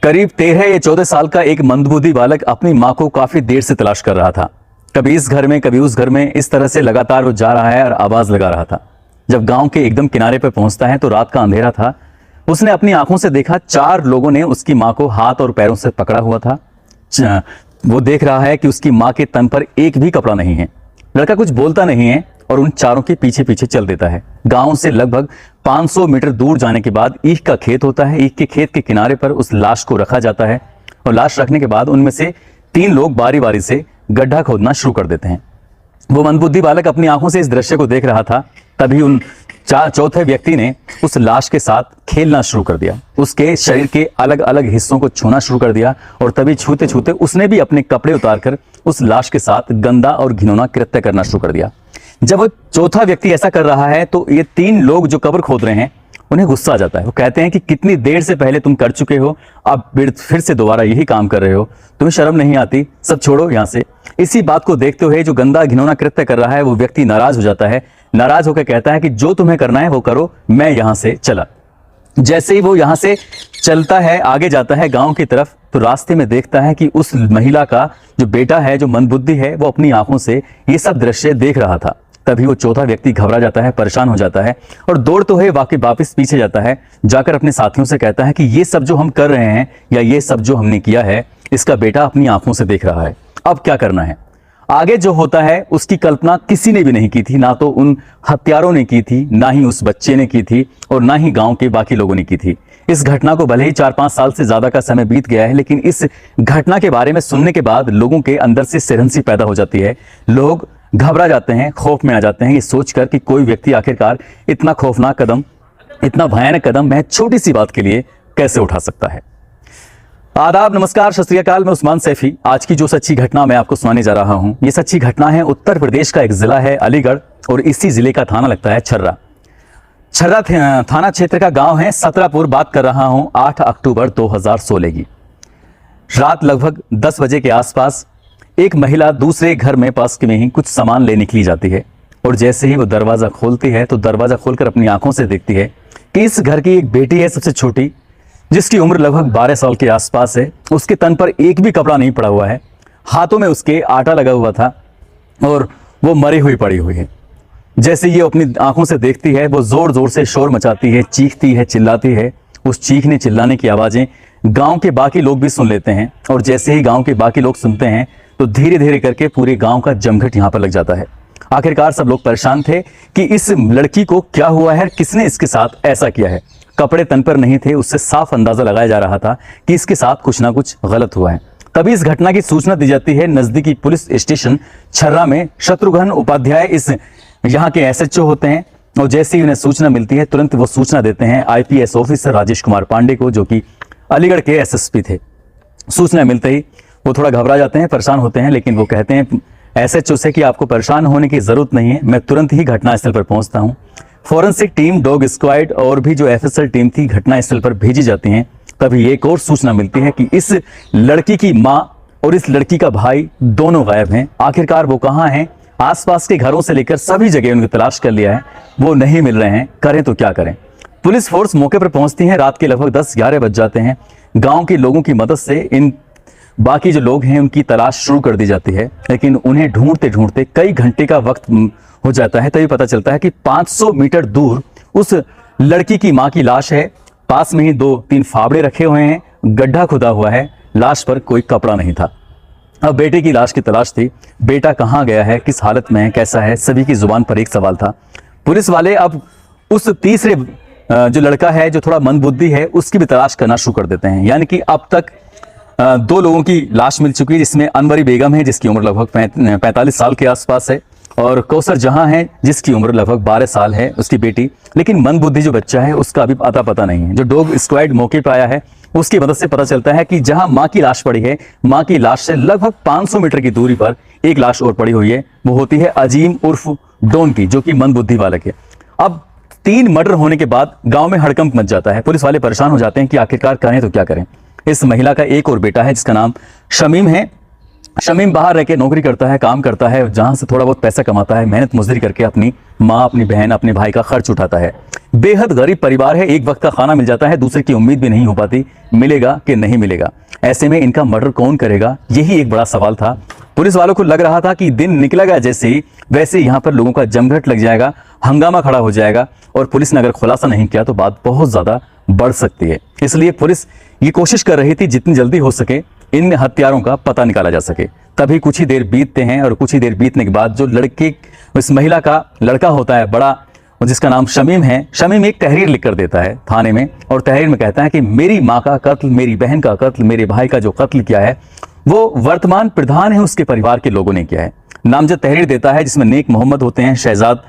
करीब 13 या 14 साल का एक मंदबुद्धि बालक अपनी मां को काफी देर से तलाश कर रहा था। कभी इस घर में कभी उस घर में, इस तरह से लगातार वो जा रहा है और आवाज लगा रहा था। जब गांव के एकदम किनारे पर पहुंचता है तो रात का अंधेरा था। उसने अपनी आंखों से देखा 4 लोगों ने उसकी मां को हाथ और पैरों से पकड़ा हुआ था। वो देख रहा है कि उसकी मां के तन पर एक भी कपड़ा नहीं है। लड़का कुछ बोलता नहीं है और उन चारों के पीछे पीछे चल देता है। गांव से लगभग 500 मीटर दूर जाने के बाद ईख का खेत होता है। ईख के खेत के किनारे पर उस लाश को रखा जाता है और लाश रखने के बाद उनमें से 3 लोग बारी बारी से गड्ढा खोदना शुरू कर देते हैं। वो मंदबुद्धि बालक अपनी आंखों से इस दृश्य को देख रहा था। तभी उन चौथे व्यक्ति ने उस लाश के साथ खेलना शुरू कर दिया। उसके शरीर के अलग अलग हिस्सों को छूना शुरू कर दिया और तभी छूते छूते उसने भी अपने कपड़े उतारकर उस लाश के साथ गंदा और घिनौना कृत्य करना शुरू कर दिया। जब वो चौथा व्यक्ति ऐसा कर रहा है तो ये 3 लोग जो कब्र खोद रहे हैं उन्हें गुस्सा आ जाता है। वो कहते हैं कि कितनी देर से पहले तुम कर चुके हो, अब फिर से दोबारा यही काम कर रहे हो, तुम्हें शर्म नहीं आती, सब छोड़ो यहाँ से। इसी बात को देखते हुए जो गंदा घिनौना कृत्य कर रहा है वो व्यक्ति नाराज हो जाता है। नाराज होकर कहता है कि जो तुम्हें करना है वो करो, मैं यहां से चला। जैसे ही वो यहां से चलता है, आगे जाता है गांव की तरफ, तो रास्ते में देखता है कि उस महिला का जो बेटा है, जो मंदबुद्धि है, वो अपनी आंखों से ये सब दृश्य देख रहा था। तभी वो चौथा व्यक्ति घबरा जाता है, परेशान हो जाता है और दौड़ते हुए वापस पीछे जाता है। जाकर अपने साथियों से कहता है कि ये सब जो हम कर रहे हैं या ये सब जो हमने किया है, इसका बेटा अपनी आंखों से देख रहा है, अब क्या करना है। आगे जो होता है उसकी कल्पना किसी ने भी नहीं की थी। ना तो उन हत्यारों ने की थी, ना ही उस बच्चे ने की थी और ना ही गांव के बाकी लोगों ने की थी। इस घटना को भले ही 4-5 साल से ज्यादा का समय बीत गया है, लेकिन इस घटना के बारे में सुनने के बाद लोगों के अंदर से सिरहंसी पैदा हो जाती है। लोग घबरा जाते हैं, खौफ में आ जाते हैं, ये सोचकर कि कोई व्यक्ति आखिरकार इतना खौफनाक कदम, इतना भयानक कदम महज छोटी सी बात के लिए कैसे उठा सकता है। आदाब, नमस्कार, सत श्री अकाल। मैं उस्मान सैफी। आज की जो सच्ची घटना मैं आपको सुनाने जा रहा हूं, ये सच्ची घटना है उत्तर प्रदेश का एक जिला है अलीगढ़ और इसी जिले का थाना लगता है छर्रा। छर्रा थाना क्षेत्र का गांव है सतरापुर। बात कर रहा हूं 8 अक्टूबर 2016 की रात लगभग 10 बजे के आसपास एक महिला दूसरे घर में पास में ही कुछ सामान ले निकली जाती है और जैसे ही वो दरवाजा खोलती है तो दरवाजा खोलकर अपनी आंखों से देखती है कि इस घर की एक बेटी है, सबसे छोटी, जिसकी उम्र लगभग 12 साल के आसपास है। उसके तन पर एक भी कपड़ा नहीं पड़ा हुआ है, हाथों में उसके आटा लगा हुआ था और वो मरी हुई पड़ी हुई है। जैसे ये अपनी आंखों से देखती है, वो जोर जोर से शोर मचाती है, चीखती है, चिल्लाती है। उस चीखने चिल्लाने की आवाजें गांव के बाकी लोग भी सुन लेते हैं और जैसे ही गांव के बाकी लोग सुनते हैं तो धीरे धीरे करके पूरे गांव का जमघट यहाँ पर लग जाता है। आखिरकार सब लोग परेशान थे कि इस लड़की को क्या हुआ है, किसने इसके साथ ऐसा किया है। कपड़े तन पर नहीं थे, उससे साफ अंदाजा लगाया जा रहा था कि इसके साथ कुछ ना कुछ गलत हुआ है। तभी इस घटना की सूचना दी जाती है नजदीकी पुलिस स्टेशन छर्रा में। शत्रुघ्न उपाध्याय इस यहाँ के SHO होते हैं और जैसे ही उन्हें सूचना मिलती है तुरंत वो सूचना देते हैं IPS ऑफिसर राजेश कुमार पांडे को, जो कि अलीगढ़ के SSP थे। सूचना मिलते ही वो थोड़ा घबरा जाते हैं, परेशान होते हैं, लेकिन वो कहते हैं SHO से कि आपको परेशान होने की जरूरत नहीं है, मैं तुरंत ही घटनास्थल पर पहुंचता हूं। फॉरेंसिक टीम, डॉग स्क्वाड और भी जो FSL टीम थी घटनास्थल पर भेजी जाती हैं। तभी एक और सूचना मिलती है कि इस लड़की की मां और इस लड़की का भाई दोनों गायब हैं। आखिरकार वो कहां हैं? आसपास के घरों से लेकर सभी जगह उनकी तलाश कर लिया है, वो नहीं मिल रहे हैं। करें तो क्या करें। पुलिस फोर्स मौके पर पहुंचती है। रात के लगभग 10-11 बज जाते हैं। गांव के लोगों की मदद से इन बाकी जो लोग हैं उनकी तलाश शुरू कर दी जाती है, लेकिन उन्हें ढूंढते ढूंढते कई घंटे का वक्त हो जाता है। तभी पता चलता है कि 500 मीटर दूर उस लड़की की मां की लाश है। पास में ही 2-3 फावड़े रखे हुए हैं, गड्ढा खुदा हुआ है, लाश पर कोई कपड़ा नहीं था। अब बेटे की लाश की तलाश थी। बेटा कहाँ गया है, किस हालत में है, कैसा है, सभी की जुबान पर एक सवाल था। पुलिस वाले अब उस तीसरे जो लड़का है, जो थोड़ा मंदबुद्धि है, उसकी भी तलाश करना शुरू कर देते हैं। यानी कि अब तक 2 लोगों की लाश मिल चुकी है, जिसमें अनवरी बेगम है जिसकी उम्र लगभग 45 साल के आसपास है और कौसर जहां है जिसकी उम्र लगभग 12 साल है, उसकी बेटी। लेकिन मंदबुद्धि जो बच्चा है उसका अभी अता पता नहीं है। जो डॉग स्क्वाड मौके पर आया है उसकी मदद से पता चलता है कि जहां मां की लाश पड़ी है, मां की लाश से लगभग 500 मीटर की दूरी पर एक लाश और पड़ी हुई है। वो होती है अजीम उर्फ डॉन की, जो कि मंदबुद्धि बालक है। अब 3 मर्डर होने के बाद गांव में हड़कंप मच जाता है। पुलिस वाले परेशान हो जाते हैं कि आखिरकार करें तो क्या करें। इस महिला का एक और बेटा है जिसका नाम शमीम है। शमीम बाहर रह के नौकरी करता है, काम करता है, जहां से थोड़ा बहुत पैसा कमाता है, मेहनत मजदूरी करके अपनी माँ अपनी बहन अपने भाई का खर्च उठाता है। बेहद गरीब परिवार है, एक वक्त का खाना मिल जाता है, दूसरे की उम्मीद भी नहीं हो पाती मिलेगा कि नहीं मिलेगा। ऐसे में इनका मर्डर कौन करेगा, यही एक बड़ा सवाल था। पुलिस वालों को लग रहा था कि दिन निकलेगा जैसे ही वैसे यहाँ पर लोगों का जमघट लग जाएगा, हंगामा खड़ा हो जाएगा और पुलिस ने अगर खुलासा नहीं किया तो बात बहुत ज्यादा बढ़ सकती है। इसलिए पुलिस ये कोशिश कर रही थी जितनी जल्दी हो सके इन हत्यारों का पता निकाला जा सके। तभी कुछ ही देर बीतते हैं और कुछ ही देर बीतने के बाद जो लड़के इस महिला का लड़का होता है बड़ा, जिसका नाम शमीम है, शमीम एक तहरीर लिख कर देता है थाने में और तहरीर में कहता है कि मेरी माँ का कत्ल, मेरी बहन का कत्ल, मेरे भाई का जो कत्ल किया है वो वर्तमान प्रधान है उसके परिवार के लोगों ने किया है। नामजद तहरीर देता है जिसमें नेक मोहम्मद होते हैं, शहजाद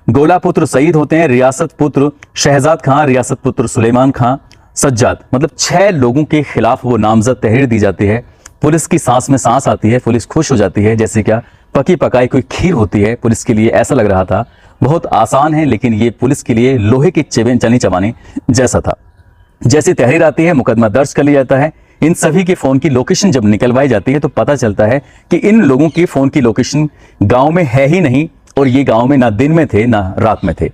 गोला पुत्र सईद होते हैं, रियासत पुत्र शहजाद खां, रियासत पुत्र सुलेमान खां, सज्जाद, मतलब 6 लोगों के खिलाफ वो नामजद तहरीर दी जाती है। पुलिस की सांस में सांस आती है, पुलिस खुश हो जाती है जैसे क्या पकी पकाई कोई खीर होती है। पुलिस के लिए ऐसा लग रहा था बहुत आसान है, लेकिन ये पुलिस के लिए लोहे की चने चबाने जैसा था। जैसे तहरीर आती है मुकदमा दर्ज कर लिया जाता है। इन सभी के फोन की लोकेशन जब निकलवाई जाती है तो पता चलता है कि इन लोगों की फोन की लोकेशन गांव में है ही नहीं और ये गांव में ना दिन में थे ना रात में थे।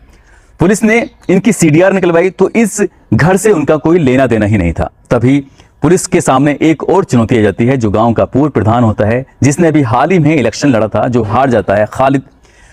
पुलिस ने इनकी सीडीआर निकलवाई तो इस घर से उनका कोई लेना देना ही नहीं था। तभी पुलिस के सामने एक और चुनौती आ जाती है। जो गांव का पूर्व प्रधान होता है, जिसने अभी हाल ही में इलेक्शन लड़ा था, जो हार जाता है, खालिद,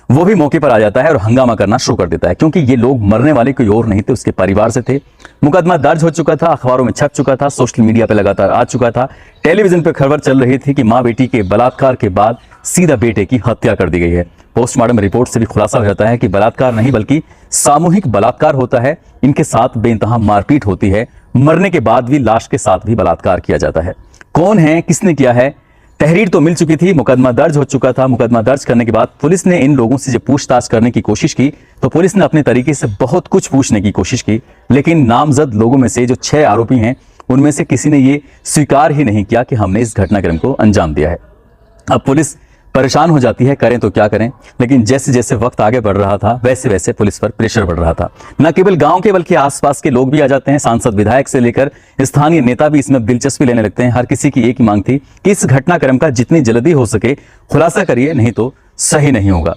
वो भी मौके पर आ जाता है और हंगामा करना शुरू कर देता है, क्योंकि ये लोग मरने वाले कोई और नहीं थे, उसके परिवार से थे। मुकदमा दर्ज हो चुका था, अखबारों में छप चुका था, सोशल मीडिया पे लगातार आ चुका था, टेलीविजन पे खबर चल रही थी कि माँ बेटी के बलात्कार के बाद सीधा बेटे की हत्या कर दी गई है। पोस्टमार्टम रिपोर्ट से भी खुलासा हो जाता है कि बलात्कार नहीं बल्कि सामूहिक बलात्कार होता है। इनके साथ बेइंतहा मारपीट होती है, मरने के बाद भी लाश के साथ भी बलात्कार किया जाता है। कौन है, किसने किया है, तहरीर तो मिल चुकी थी, मुकदमा दर्ज हो चुका था। मुकदमा दर्ज करने के बाद पुलिस ने इन लोगों से जब पूछताछ करने की कोशिश की तो पुलिस ने अपने तरीके से बहुत कुछ पूछने की कोशिश की, लेकिन नामजद लोगों में से जो 6 आरोपी हैं उनमें से किसी ने ये स्वीकार ही नहीं किया कि हमने इस घटनाक्रम को अंजाम दिया है। अब पुलिस परेशान हो जाती है, करें तो क्या करें। लेकिन जैसे जैसे वक्त आगे बढ़ रहा था वैसे वैसे पुलिस पर प्रेशर बढ़ रहा था। न केवल गांव के बल्कि आसपास के लोग भी आ जाते हैं, सांसद विधायक से लेकर स्थानीय नेता भी इसमें दिलचस्पी लेने लगते हैं। हर किसी की एक ही मांग थी कि इस घटनाक्रम का जितनी जल्दी हो सके खुलासा करिए, नहीं तो सही नहीं होगा।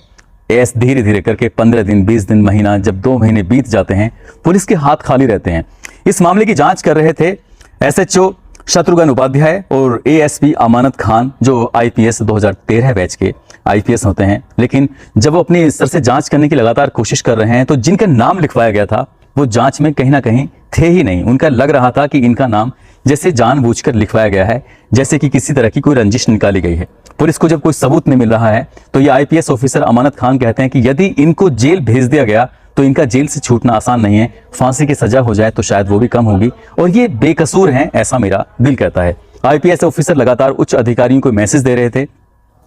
ऐसे धीरे धीरे करके 15 दिन, 20 दिन, महीना, जब 2 महीने बीत जाते हैं, पुलिस के हाथ खाली रहते हैं। इस मामले की जांच कर रहे थे SHO शत्रुघ्न उपाध्याय और ASP अमानत खान, जो IPS 2013 बैच के IPS होते हैं। लेकिन जब वो अपने स्तर से जांच करने की लगातार कोशिश कर रहे हैं तो जिनका नाम लिखवाया गया था वो जांच में कहीं ना कहीं थे ही नहीं। उनका लग रहा था कि इनका नाम जैसे जानबूझकर लिखवाया गया है, जैसे कि किसी तरह की कोई रंजिश निकाली गई है। पुलिस को जब कोई सबूत नहीं मिल रहा है तो ये IPS ऑफिसर अमानत खान कहते हैं कि यदि इनको जेल भेज दिया गया तो इनका जेल से छूटना आसान नहीं है, फांसी की सजा हो जाए तो शायद वो भी कम होगी और ये बेकसूर हैं, ऐसा मेरा दिल कहता है। IPS ऑफिसर लगातार उच्च अधिकारियों को मैसेज दे रहे थे,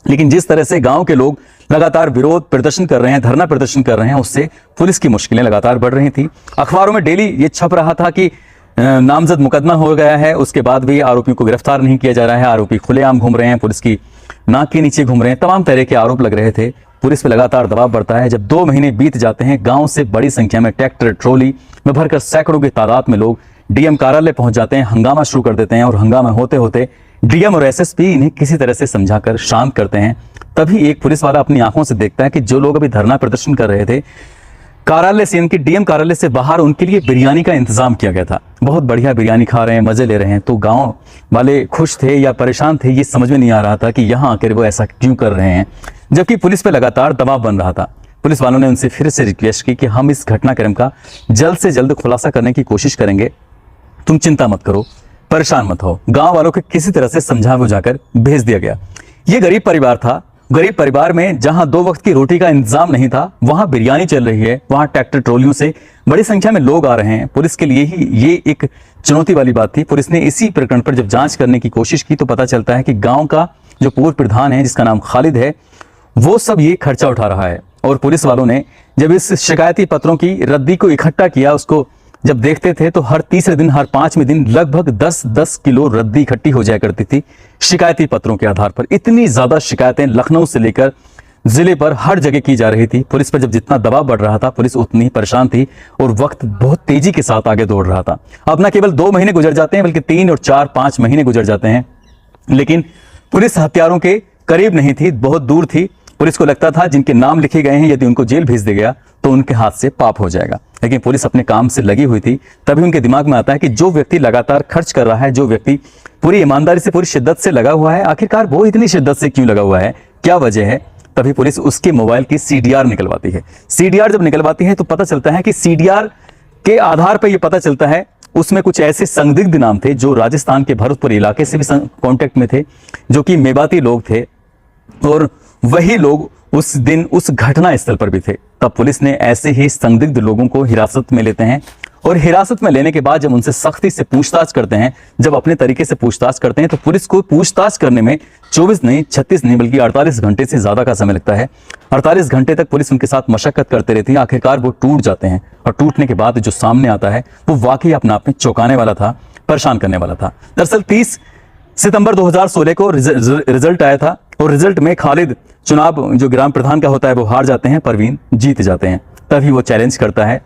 लेकिन जिस तरह से गांव के लोग लगातार विरोध प्रदर्शन कर रहे हैं, धरना प्रदर्शन कर रहे हैं, उससे पुलिस की मुश्किलें लगातार बढ़ रही थी। अखबारों में डेली ये छप रहा था कि नामजद मुकदमा हो गया है, उसके बाद भी आरोपियों को गिरफ्तार नहीं किया जा रहा है, आरोपी खुलेआम घूम रहे हैं, पुलिस की नाक के नीचे घूम रहे हैं, तमाम तरह के आरोप लग रहे थे। पुलिस पे लगातार दबाव बढ़ता है। जब 2 महीने बीत जाते हैं, गांव से बड़ी संख्या में ट्रैक्टर ट्रॉली में भरकर सैकड़ों की तादाद में लोग DM कार्यालय पहुंच जाते हैं, हंगामा शुरू कर देते हैं और हंगामा होते होते DM और SSP इन्हें किसी तरह से समझाकर शांत करते हैं। तभी एक पुलिस वाला अपनी आंखों से देखता है कि जो लोग अभी धरना प्रदर्शन कर रहे थे, कार्यालय से, इनके DM कार्यालय से बाहर उनके लिए बिरयानी का इंतजाम किया गया था। बहुत बढ़िया बिरयानी खा रहे हैं, मजे ले रहे हैं। तो गांव वाले खुश थे या परेशान थे, ये समझ में नहीं आ रहा था कि यहाँ आकर वो ऐसा क्यों कर रहे हैं, जबकि पुलिस पे लगातार दबाव बन रहा था। पुलिस वालों ने उनसे फिर से रिक्वेस्ट की कि हम इस घटनाक्रम का जल्द से जल्द खुलासा करने की कोशिश करेंगे, तुम चिंता मत करो, परेशान मत हो। गांव वालों को किसी तरह से समझा बुझाकर भेज दिया गया। ये गरीब परिवार था, गरीब परिवार में जहां 2 वक्त की रोटी का इंतजाम नहीं था, वहां बिरयानी चल रही है, वहां ट्रैक्टर ट्रॉलियों से बड़ी संख्या में लोग आ रहे हैं। पुलिस के लिए ही ये एक चुनौती वाली बात थी। पुलिस ने इसी प्रकरण पर जब जांच करने की कोशिश की तो पता चलता है कि गांव का जो पूर्व प्रधान है, जिसका नाम खालिद है, वो सब ये खर्चा उठा रहा है। और पुलिस वालों ने जब इस शिकायती पत्रों की रद्दी को इकट्ठा किया, उसको जब देखते थे तो हर तीसरे दिन, हर 5वें दिन लगभग 10-10 किलो रद्दी इकट्ठी हो जाया करती थी शिकायती पत्रों के आधार पर। इतनी ज्यादा शिकायतें लखनऊ से लेकर जिले पर हर जगह की जा रही थी। पुलिस पर जब जितना दबाव बढ़ रहा था, पुलिस उतनी परेशान थी और वक्त बहुत तेजी के साथ आगे दौड़ रहा था। अब न केवल 2 महीने गुजर जाते हैं बल्कि 3 और 4-5 महीने गुजर जाते हैं, लेकिन पुलिस हथियारों के करीब नहीं थी, बहुत दूर थी। पुलिस को लगता था जिनके नाम लिखे गए हैं यदि उनको जेल भेज दिया गया तो उनके हाथ से पाप हो जाएगा। लेकिन पुलिस अपने काम से लगी हुई थी। तभी उनके दिमाग में आता है कि जो व्यक्ति लगातार खर्च कर रहा है, जो व्यक्ति पूरी ईमानदारी से, पूरी शिद्दत से लगा हुआ है, आखिरकार वो इतनी शिद्दत से क्यों लगा हुआ है, क्या वजह है। तभी पुलिस उसके मोबाइल की CDR निकलवाती है। CDR जब निकलवाती है तो पता चलता है कि CDR के आधार पर यह पता चलता है उसमें कुछ ऐसे संदिग्ध नाम थे जो राजस्थान के भरतपुर इलाके से भी कांटेक्ट में थे, जो कि मेवाती लोग थे, और वही लोग उस दिन उस घटना स्थल पर भी थे। तब पुलिस ने ऐसे ही संदिग्ध लोगों को हिरासत में लेते हैं, और हिरासत में लेने के बाद जब उनसे सख्ती से पूछताछ करते हैं, जब अपने तरीके से पूछताछ करते हैं, तो पुलिस को पूछताछ करने में 24 नहीं, 36 नहीं, बल्कि 48 घंटे से ज्यादा का समय लगता है। 48 घंटे तक पुलिस उनके साथ मशक्कत करते रहती है। आखिरकार वो टूट जाते हैं, और टूटने के बाद जो सामने आता है वो वाकई अपने आप में चौंकाने वाला था, परेशान करने वाला था। दरअसल 30 सितंबर 2016 को रिजल्ट आया था, और रिजल्ट में खालिद चुनाव जो ग्राम प्रधान का होता है वो हार जाते हैं, परवीन जीत जाते हैं। तभी वो चैलेंज करता है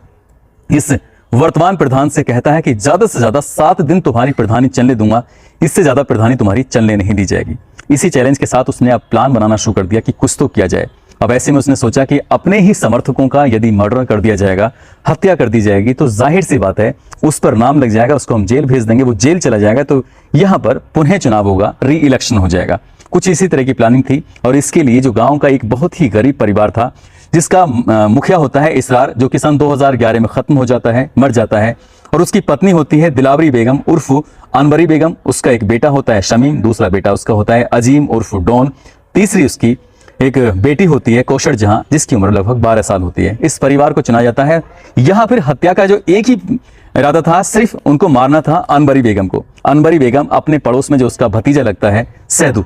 इस वर्तमान प्रधान से, कहता है कि ज्यादा से ज्यादा 7 दिन तुम्हारी प्रधानी चलने दूंगा, इससे ज्यादा प्रधानी तुम्हारी चलने नहीं दी जाएगी। इसी चैलेंज के साथ उसने अब प्लान बनाना शुरू कर दिया कि कुछ तो किया जाए। अब ऐसे में उसने सोचा कि अपने ही समर्थकों का यदि मर्डर कर दिया जाएगा, हत्या कर दी जाएगी, तो जाहिर सी बात है उस पर नाम लग जाएगा, उसको हम जेल भेज देंगे, वो जेल चला जाएगा, तो यहाँ पर पुनः चुनाव होगा, री इलेक्शन हो जाएगा। कुछ इसी तरह की प्लानिंग थी। और इसके लिए जो गांव का एक बहुत ही गरीब परिवार था, जिसका मुखिया होता है इसरार, जो कि सन 2011 में खत्म हो जाता है, मर जाता है, और उसकी पत्नी होती है दिलावरी बेगम उर्फ अनवरी बेगम। उसका एक बेटा होता है शमीम, दूसरा बेटा उसका होता है अजीम उर्फ डॉन, तीसरी उसकी एक बेटी होती है कौशल जहां, जिसकी उम्र लगभग 12 साल होती है। इस परिवार को चुना जाता है। यहां फिर हत्या का जो एक ही इरादा था, सिर्फ उनको मारना था अनवरी बेगम को। अनवरी बेगम अपने पड़ोस में जो उसका भतीजा लगता है सैदू,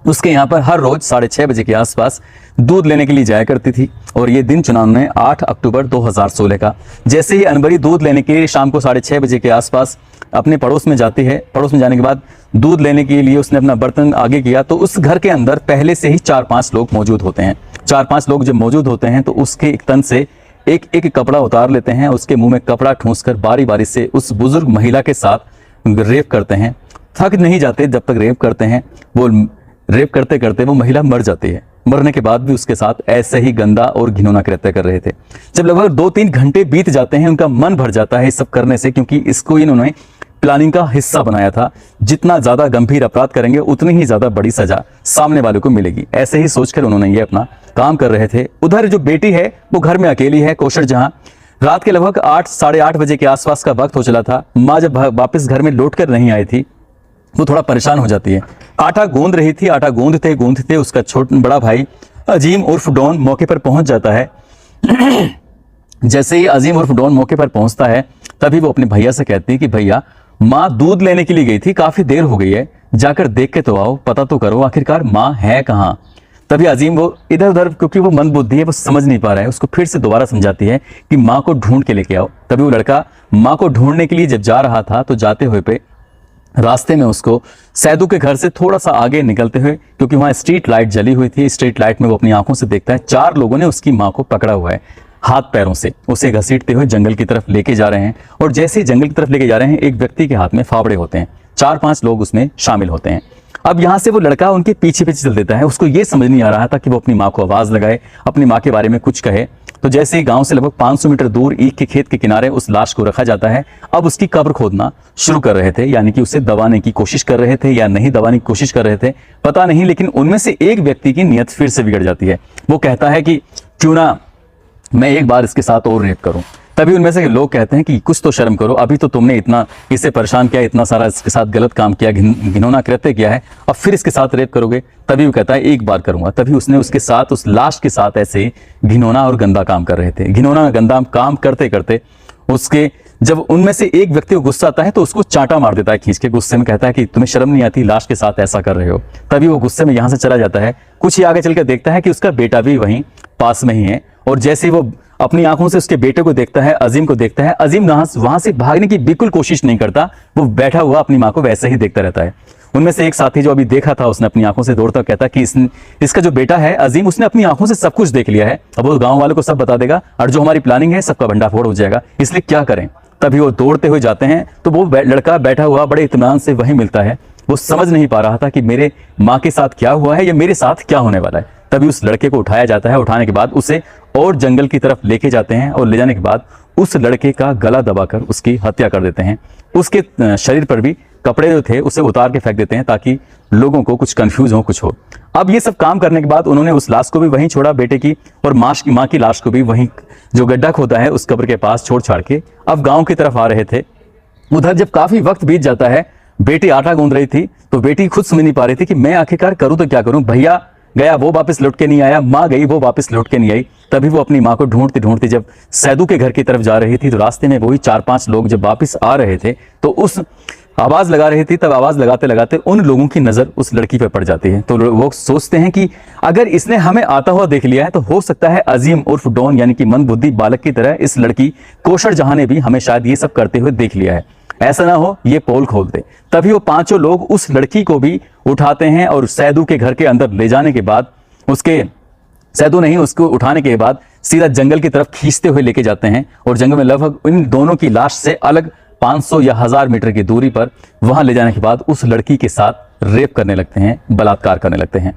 उसके यहाँ पर हर रोज 6:30 बजे के आसपास दूध लेने के लिए जाया करती थी। और ये दिन चुनाव में 8 अक्टूबर 2016 का। जैसे ही अनवरी दूध लेने के लिए शाम को 6:30 बजे के आसपास अपने पड़ोस में जाती है, पड़ोस में जाने के बाद दूध लेने के लिए उसने अपना बर्तन आगे किया, तो उस घर के अंदर पहले से ही 4-5 लोग मौजूद होते हैं। 4-5 लोग जब मौजूद होते हैं तो उसके एक तन से एक एक कपड़ा उतार लेते हैं, उसके मुंह में कपड़ा ठूंसकर बारी बारी से उस बुजुर्ग महिला के साथ रेप करते हैं। थक नहीं जाते जब तक रेप करते हैं, वो रेप करते करते वो महिला मर जाती है। मरने के बाद भी उसके साथ ऐसे ही गंदा और घिनौना कृत्य कर रहे थे। जब लगभग 2-3 घंटे बीत जाते हैं, उनका मन भर जाता है इस सब करने से, क्योंकि इसको इन्होंने प्लानिंग का हिस्सा बनाया था। जितना ज्यादा गंभीर अपराध करेंगे उतनी ही ज्यादा बड़ी सजा सामने वाले को मिलेगी, ऐसे ही सोचकर उन्होंने ये अपना काम कर रहे थे। उधर जो बेटी है वो घर में अकेली है, कौशल जहां। रात के लगभग 8 साढ़े 8 बजे के आसपास का वक्त हो चला था। माँ जब वापस घर में लौट कर नहीं आई थी, वो थोड़ा परेशान हो जाती है। आटा गूंद रही थी, आटा गूंदते उसका बड़ा भाई अजीम उर्फ डॉन मौके पर पहुंच जाता है। जैसे ही अजीम उर्फ डॉन मौके पर पहुंचता है, तभी वो अपने भैया से कहती है कि भैया, माँ दूध लेने के लिए गई थी, काफी देर हो गई है, जाकर देख के तो आओ, पता तो करो आखिरकार माँ है कहाँ। तभी अजीम वो इधर उधर, क्योंकि वो मंदबुद्धि है, वो समझ नहीं पा रहा है, उसको फिर से दोबारा समझाती है कि माँ को ढूंढ के लेके आओ। तभी वो लड़का माँ को ढूंढने के लिए जब जा रहा था, तो जाते हुए पे रास्ते में उसको सैदू के घर से थोड़ा सा आगे निकलते हुए, क्योंकि वहां स्ट्रीट लाइट जली हुई थी, स्ट्रीट लाइट में वो अपनी आंखों से देखता है 4 लोगों ने उसकी मां को पकड़ा हुआ है, हाथ पैरों से उसे घसीटते हुए जंगल की तरफ लेके जा रहे हैं। और जैसे ही जंगल की तरफ लेके जा रहे हैं, एक व्यक्ति के हाथ में फावड़े होते हैं, 4-5 लोग उसमें शामिल होते हैं। अब यहां से वो लड़का उनके पीछे पीछे चल देता है। उसको ये समझ नहीं आ रहा था कि वो अपनी माँ को आवाज लगाए, अपनी माँ के बारे में कुछ कहे। तो जैसे ही गांव से लगभग 500 मीटर दूर ईख के खेत के किनारे उस लाश को रखा जाता है, अब उसकी कब्र खोदना शुरू कर रहे थे, यानी कि उसे दबाने की कोशिश कर रहे थे या नहीं दबाने की कोशिश कर रहे थे, पता नहीं। लेकिन उनमें से एक व्यक्ति की नीयत फिर से बिगड़ जाती है। वो कहता है कि क्यों ना मैं एक बार इसके साथ और रेप करूं। तभी उनमें से लोग कहते हैं कि कुछ तो शर्म करो, अभी तो तुमने इतना इसे परेशान किया, इतना सारा इसके साथ गलत काम किया, घिनौना कृत्य किया है, अब फिर इसके साथ रेप करोगे। तभी वो कहता है एक बार करूंगा। तभी उसने उसके साथ, उस लाश के साथ ऐसे घिनौना और गंदा काम कर रहे थे। घिनौना गंदा काम करते करते उसके, जब उनमें से एक व्यक्ति को गुस्सा आता है तो उसको चांटा मार देता है खींच के। गुस्से में कहता है कि तुम्हें शर्म नहीं आती, लाश के साथ ऐसा कर रहे हो। तभी वो गुस्से में यहां से चला जाता है। कुछ ही आगे चलकर देखता है कि उसका बेटा भी वहीं पास में ही है, और जैसे वो अपनी आंखों से उसके बेटे को देखता है, अजीम को देखता है, अजीम वहां से भागने की बिल्कुल कोशिश नहीं करता, वो बैठा हुआ अपनी माँ को वैसे ही देखता रहता है। उनमें से एक साथी जो अभी देखा था, उसने अपनी आंखों से दौड़ता कहता कि इसका जो बेटा है अजीम, उसने अपनी आंखों से सब कुछ देख लिया है, अब वो गांव वालों को सब बता देगा, और जो हमारी प्लानिंग है सबका भंडाफोड़ हो जाएगा, इसलिए क्या करें। तभी वो दौड़ते हुए जाते हैं, तो वो लड़का बैठा हुआ बड़े इत्मीनान से वहीं मिलता है। वो समझ नहीं पा रहा था कि मेरे माँ के साथ क्या हुआ है या मेरे साथ क्या होने वाला है। तभी उस लड़के को उठाया जाता है। उठाने के बाद उसे और जंगल की तरफ लेके जाते हैं और ले जाने के बाद उस लड़के का गला दबाकर उसकी हत्या कर देते हैं। उसके शरीर पर भी कपड़े जो थे उसे उतार के फेंक देते हैं ताकि लोगों को कुछ कंफ्यूज हो, कुछ हो। अब ये सब काम करने के बाद उन्होंने उस लाश को भी वहीं छोड़ा, बेटे की और माँ की लाश को भी वहीं जो गड्ढा खोदा है उस कब्र के पास छोड़ छाड़ के अब गांव की तरफ आ रहे थे। उधर जब काफी वक्त बीत जाता है, बेटी आटा गूंद रही थी तो बेटी खुद समझ नहीं पा रही थी कि मैं आखिरकार करूं तो क्या करूं। भैया गया, वो वापस लौट के नहीं आया, माँ गई, वो वापस लौट के नहीं आई। तभी वो अपनी माँ को ढूंढती ढूंढती जब सैदू के घर की तरफ जा रही थी तो रास्ते में वही 4-5 लोग जब वापस आ रहे थे तो उस आवाज लगा रही थी। तब आवाज लगाते लगाते उन लोगों की नजर उस लड़की पर पड़ जाती है। तो वो सोचते हैं कि अगर इसने हमें आता हुआ देख लिया है तो हो सकता है अजीम उर्फ डॉन यानी कि मंदबुद्धि बालक की तरह इस लड़की कोशर जहां ने भी हमें शायद ये सब करते हुए देख लिया है, ऐसा ना हो ये पोल खोल दे। तभी वो 5 लोग उस लड़की को भी उठाते हैं और सैदू के घर के अंदर ले जाने के बाद उसको उठाने के बाद सीधा जंगल की तरफ खींचते हुए लेके जाते हैं और जंगल में लगभग इन दोनों की लाश से अलग 500 या 1000 मीटर की दूरी पर वहां ले जाने के बाद उस लड़की के साथ रेप करने लगते हैं, बलात्कार करने लगते हैं।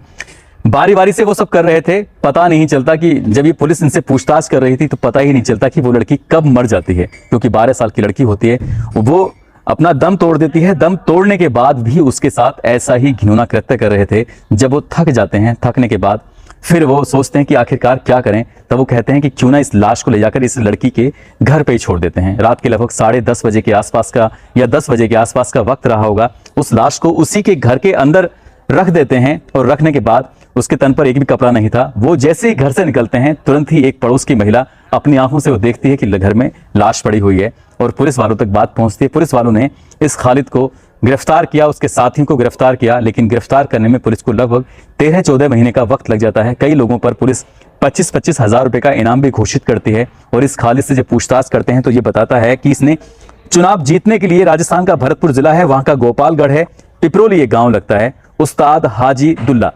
बारी बारी से वो सब कर रहे थे। पता नहीं चलता कि जब ये पुलिस इनसे पूछताछ कर रही थी तो पता ही नहीं चलता कि वो लड़की कब मर जाती है, क्योंकि 12 साल की लड़की होती है। वो अपना दम तोड़ देती है। दम तोड़ने के बाद भी उसके साथ ऐसा ही घिनौना कृत्य कर रहे थे। जब वो थक जाते हैं, थकने के बाद फिर वो सोचते हैं कि आखिरकार क्या करें। तब वो कहते हैं कि क्यों ना इस लाश को ले जाकर इस लड़की के घर पे ही छोड़ देते हैं। रात के लगभग 10:30 बजे के आसपास का या 10 बजे के आसपास का वक्त रहा होगा। उस लाश को उसी के घर के अंदर रख देते हैं और रखने के बाद उसके तन पर एक भी कपड़ा नहीं था। वो जैसे ही घर से निकलते हैं तुरंत ही एक पड़ोस की महिला अपनी आंखों से वो देखती है कि घर में लाश पड़ी हुई है और पुलिस वालों तक बात पहुंचती है। पुलिस वालों ने इस खालिद को गिरफ्तार किया, उसके साथियों को गिरफ्तार किया, लेकिन गिरफ्तार करने में पुलिस को लगभग 13-14 महीने का वक्त लग जाता है। कई लोगों पर पुलिस 25-25 हजार रुपए का इनाम भी घोषित करती है। और इस खालिद से जब पूछताछ करते हैं तो ये बताता है कि इसने चुनाव जीतने के लिए राजस्थान का भरतपुर जिला है, वहां का गोपालगढ़ है, पिपरोली एक गांव लगता है, उस्ताद हाजी दुल्ला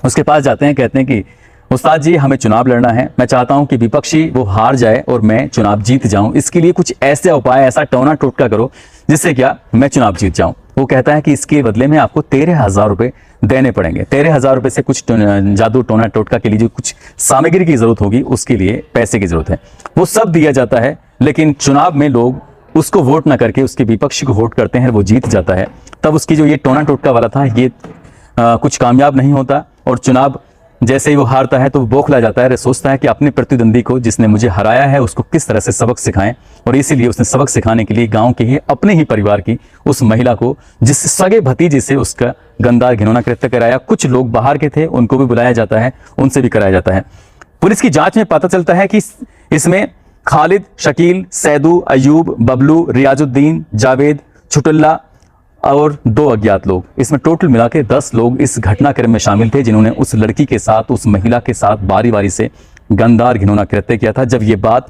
उसके पास जाते हैं। कहते हैं कि उस्ताद जी हमें चुनाव लड़ना है, मैं चाहता हूं कि विपक्षी वो हार जाए और मैं चुनाव जीत जाऊं। इसके लिए कुछ ऐसे उपाय, ऐसा टोना टोटका करो जिससे क्या मैं चुनाव जीत जाऊं। वो कहता है कि इसके बदले में आपको 13,000 रुपए देने पड़ेंगे। 13,000 रुपए से कुछ जादू टोना टोटका के लिए जो कुछ सामग्री की जरूरत होगी उसके लिए पैसे की जरूरत है, वो सब दिया जाता है। लेकिन चुनाव में लोग उसको वोट ना करके उसके विपक्षी को वोट करते हैं, वो जीत जाता है। तब उसकी जो ये टोना टोटका वाला था ये कुछ कामयाब नहीं होता और चुनाव जैसे ही वो हारता है तो वो बौखला जाता है। सोचता है कि अपने प्रतिद्वंदी को जिसने मुझे हराया है उसको किस तरह से सबक सिखाएं। और इसीलिए उसने सबक सिखाने के लिए गांव के ही अपने ही परिवार की उस महिला को, जिस सगे भतीजे से उसका गंदा घिनौना कृत्य कराया, कुछ लोग बाहर के थे उनको भी बुलाया जाता है, उनसे भी कराया जाता है। पुलिस की जांच में पता चलता है कि इसमें खालिद, शकील, सैदू, अयूब, बबलू, रियाजुद्दीन, जावेद, छुटुल्ला और 2 अज्ञात लोग, इसमें टोटल मिला के 10 लोग इस घटनाक्रम में शामिल थे जिन्होंने उस लड़की के साथ, उस महिला के साथ बारी बारी से गंदार घिनौना कृत्य किया था। जब ये बात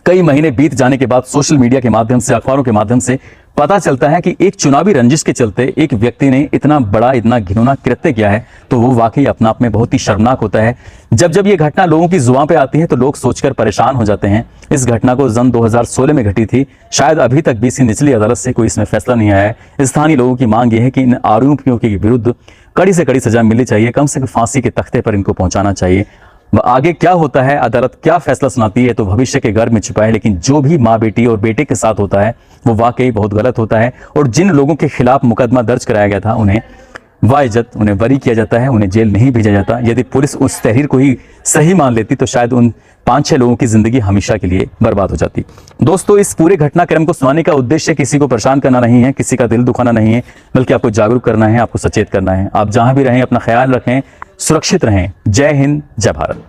कई महीने बीत जाने के बाद सोशल मीडिया के माध्यम से, अखबारों के माध्यम से पता चलता है कि एक चुनावी रंजिश के चलते एक व्यक्ति ने इतना बड़ा, इतना घिनौना कृत्य किया है, तो वो वाकई अपना आप में बहुत ही शर्मनाक होता है। जब ये घटना लोगों की जुबान पे आती है तो लोग सोचकर परेशान हो जाते हैं। इस घटना को सन 2016 में घटी थी। शायद अभी तक भी निचली अदालत से कोई इसमें फैसला नहीं आया है। स्थानीय लोगों की मांग यह है कि इन आरोपियों के विरुद्ध कड़ी से कड़ी सजा मिलनी चाहिए, कम से कम फांसी के तख्ते पर इनको पहुंचाना चाहिए। आगे क्या होता है, अदालत क्या फैसला सुनाती है, तो भविष्य के गर्भ में छुपा है। लेकिन जो भी माँ बेटी और बेटे के साथ होता है वो वाकई बहुत गलत होता है। और जिन लोगों के खिलाफ मुकदमा दर्ज कराया गया था उन्हें वाइज्जत, उन्हें बरी किया जाता है, उन्हें जेल नहीं भेजा जाता। यदि पुलिस उस तहरीर को ही सही मान लेती तो शायद उन 5-6 लोगों की जिंदगी हमेशा के लिए बर्बाद हो जाती। दोस्तों, इस पूरे घटनाक्रम को सुनाने का उद्देश्य किसी को परेशान करना नहीं है, किसी का दिल दुखाना नहीं है, बल्कि आपको जागरूक करना है, आपको सचेत करना है। आप जहां भी रहें अपना ख्याल रखें, सुरक्षित रहें। जय हिंद, जय भारत।